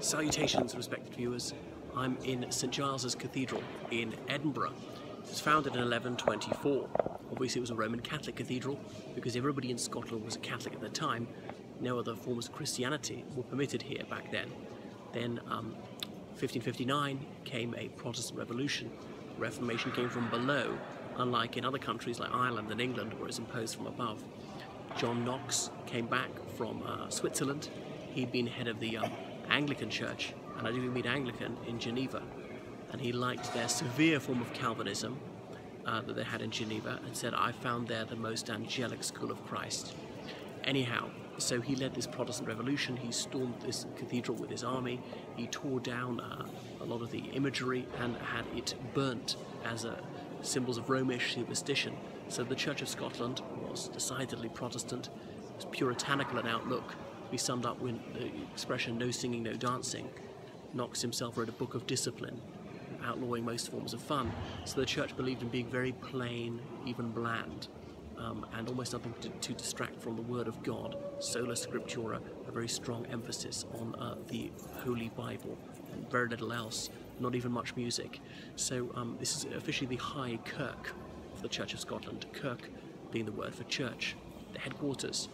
Salutations, respected viewers. I'm in St Giles's Cathedral in Edinburgh. It was founded in 1124. Obviously it was a Roman Catholic cathedral because everybody in Scotland was a Catholic at the time. No other forms of Christianity were permitted here back then. Then 1559 came a Protestant revolution. The Reformation came from below, unlike in other countries like Ireland and England where it's imposed from above. John Knox came back from Switzerland. He'd been head of the Anglican Church, and I do mean Anglican, in Geneva, and he liked their severe form of Calvinism that they had in Geneva and said, "I found there the most angelic school of Christ." Anyhow, so he led this Protestant revolution. He stormed this cathedral with his army. He tore down a lot of the imagery and had it burnt as symbols of Romish superstition. So the Church of Scotland was decidedly Protestant. It was puritanical in outlook. We summed up with the expression "no singing, no dancing." Knox himself wrote a book of discipline, outlawing most forms of fun. So the church believed in being very plain, even bland, and almost nothing to distract from the Word of God. Sola Scriptura, a very strong emphasis on the Holy Bible, and very little else, not even much music. So this is officially the High Kirk of the Church of Scotland, Kirk being the word for church, the headquarters.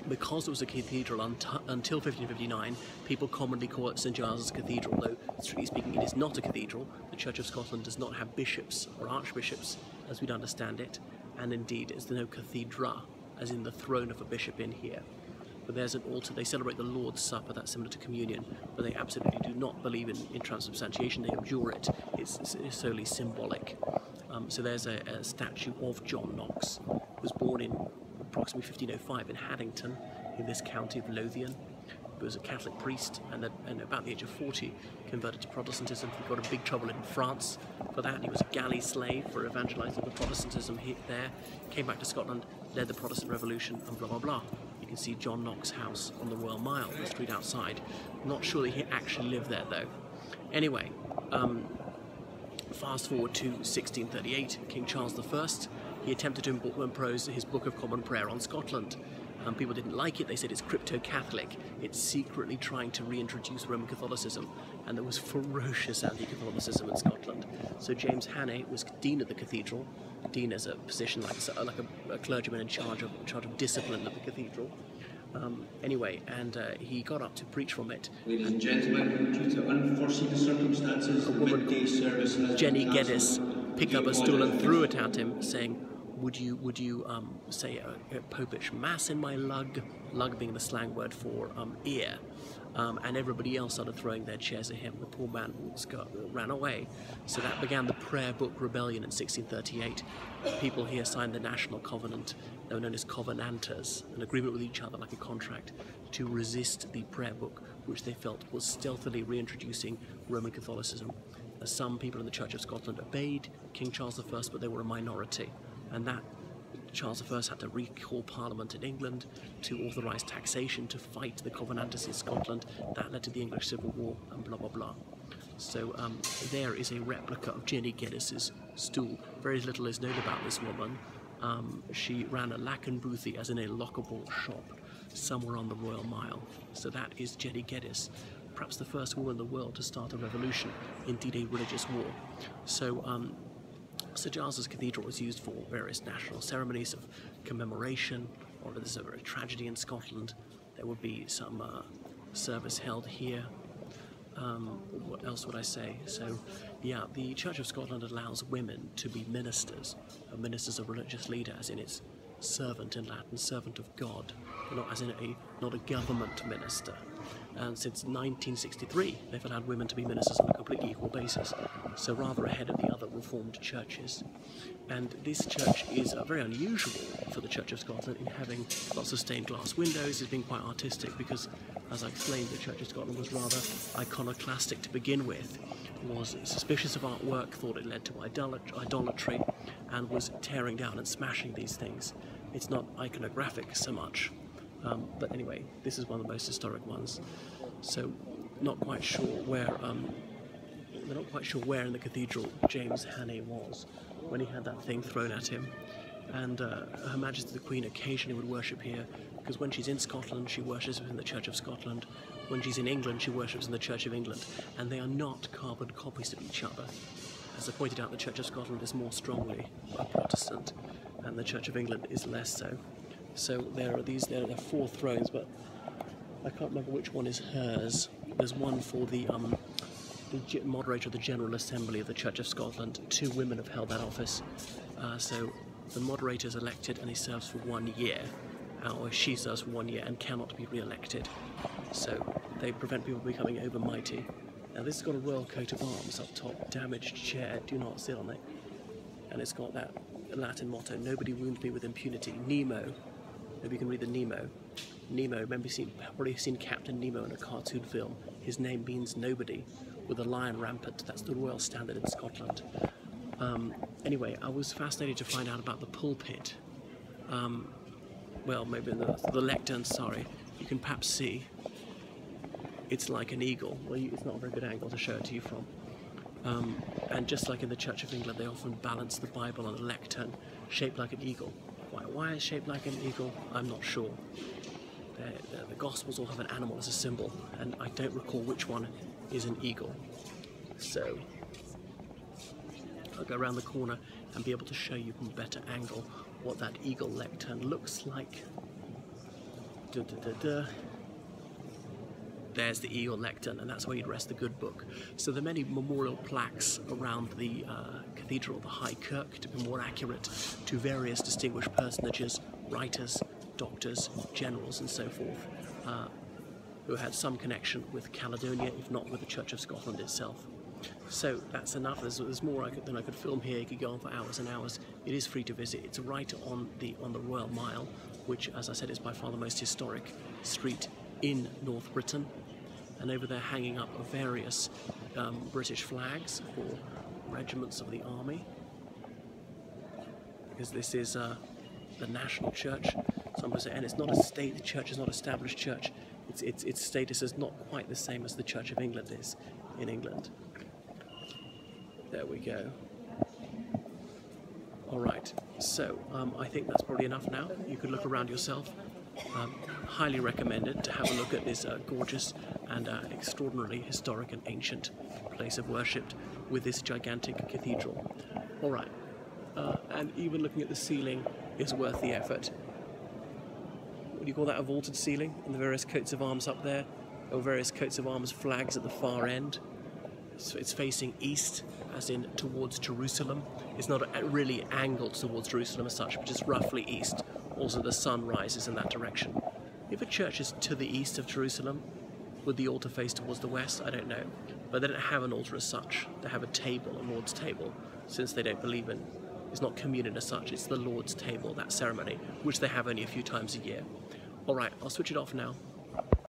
Because it was a cathedral until 1559, people commonly call it St Giles's Cathedral, though strictly speaking it is not a cathedral. The Church of Scotland does not have bishops or archbishops as we'd understand it, and indeed there's no cathedra, as in the throne of a bishop in here. But there's an altar. They celebrate the Lord's Supper, that's similar to communion, but they absolutely do not believe in transubstantiation. They abjure it. It's solely symbolic. So there's a statue of John Knox, who was born in approximately 1505 in Haddington, in this county of Lothian. He was a Catholic priest, and about the age of 40 converted to Protestantism. He got in big trouble in France for that. He was a galley slave for evangelizing the Protestantism there. Came back to Scotland, led the Protestant Revolution, and blah blah blah. You can see John Knox's house on the Royal Mile, the street outside. Not sure that he actually lived there though. Anyway, fast forward to 1638, King Charles I. He attempted to impose his Book of Common Prayer on Scotland. People didn't like it. They said it's crypto-Catholic. It's secretly trying to reintroduce Roman Catholicism, and there was ferocious anti-Catholicism in Scotland. So James Hannay was dean of the cathedral. Dean is a position like a clergyman in charge of discipline of the cathedral. Anyway, and he got up to preach from it. Ladies and gentlemen, due to unforeseen circumstances, a woman called Jenny Geddes picked up a stool and threw it at him, saying, Would you say a popish mass in my lug? Lug being the slang word for ear. And everybody else started throwing their chairs at him. The poor man ran away. So that began the Prayer Book Rebellion in 1638. People here signed the National Covenant. They were known as Covenanters, an agreement with each other like a contract to resist the Prayer Book, which they felt was stealthily reintroducing Roman Catholicism. Some people in the Church of Scotland obeyed King Charles I, but they were a minority. And that Charles I had to recall Parliament in England to authorise taxation to fight the Covenanters in Scotland. That led to the English Civil War and blah blah blah. So there is a replica of Jenny Geddes' stool. Very little is known about this woman. She ran a lack and boothie, as in a lockable shop, somewhere on the Royal Mile. So that is Jenny Geddes, perhaps the first woman in the world to start a revolution, indeed a religious war. So St Giles's Cathedral is used for various national ceremonies of commemoration, or if there's a tragedy in Scotland, there would be some service held here. What else would I say? So, yeah, the Church of Scotland allows women to be ministers. A minister's a religious leader, as in it's servant in Latin, servant of God, not as in not a government minister. And since 1963, they've allowed women to be ministers on a completely equal basis, so rather ahead of the other Reformed churches. And this church is very unusual for the Church of Scotland in having lots of stained glass windows. It's been quite artistic because, as I explained, the Church of Scotland was rather iconoclastic to begin with, was suspicious of artwork, thought it led to idolatry, and was tearing down and smashing these things. It's not iconographic so much. But anyway, this is one of the most historic ones. So, not quite sure where in the cathedral James Hannay was when he had that thing thrown at him. and Her Majesty the Queen occasionally would worship here, because when she's in Scotland she worships in the Church of Scotland, when she's in England she worships in the Church of England, and they are not carbon copies of each other. As I pointed out, the Church of Scotland is more strongly Protestant and the Church of England is less so. So there are 4 thrones, but I can't remember which one is hers. There's one for the moderator of the General Assembly of the Church of Scotland. 2 women have held that office. So the moderator is elected and he serves for 1 year, or she serves for 1 year and cannot be re-elected. So they prevent people becoming overmighty. Now this has got a royal coat of arms up top, damaged chair, do not sit on it. And it's got that Latin motto, nobody wound me with impunity. Nemo, maybe you can read the Nemo. Nemo, remember probably seen Captain Nemo in a cartoon film. His name means nobody, with a lion rampant. That's the royal standard in Scotland. Anyway, I was fascinated to find out about the pulpit. Well, maybe the lectern, sorry. You can perhaps see it's like an eagle. Well, it's not a very good angle to show it to you from. And just like in the Church of England, they often balance the Bible on a lectern shaped like an eagle. Why it's shaped like an eagle, I'm not sure. The Gospels all have an animal as a symbol, and I don't recall which one is an eagle. So I'll go around the corner and be able to show you from a better angle what that eagle lectern looks like. There's the eagle lectern, and that's where you'd rest the good book. So there are many memorial plaques around the cathedral, the High Kirk, to be more accurate, to various distinguished personages, writers, doctors, generals, and so forth, who had some connection with Caledonia, if not with the Church of Scotland itself. So that's enough. There's more than I could film here. You could go on for hours and hours. It is free to visit. It's right on the Royal Mile, which, as I said, is by far the most historic street in North Britain. And over there, hanging up various British flags for regiments of the army, because this is the national church. Some say, and it's not a state. The church is not an established church. Its status is not quite the same as the Church of England is in England. There we go. All right. So I think that's probably enough now. You could look around yourself. Highly recommended to have a look at this gorgeous and extraordinarily historic and ancient place of worship with this gigantic cathedral. All right. And even looking at the ceiling is worth the effort. What do you call that, a vaulted ceiling? And the various coats of arms up there, or various coats of arms flags at the far end. So it's facing east, as in towards Jerusalem. It's not really angled towards Jerusalem as such, but just roughly east. Also the sun rises in that direction. If a church is to the east of Jerusalem, would the altar face towards the west? I don't know. But they don't have an altar as such. They have a table, a Lord's table, since they don't believe in, it's not communion as such, it's the Lord's table, that ceremony, which they have only a few times a year. All right, I'll switch it off now.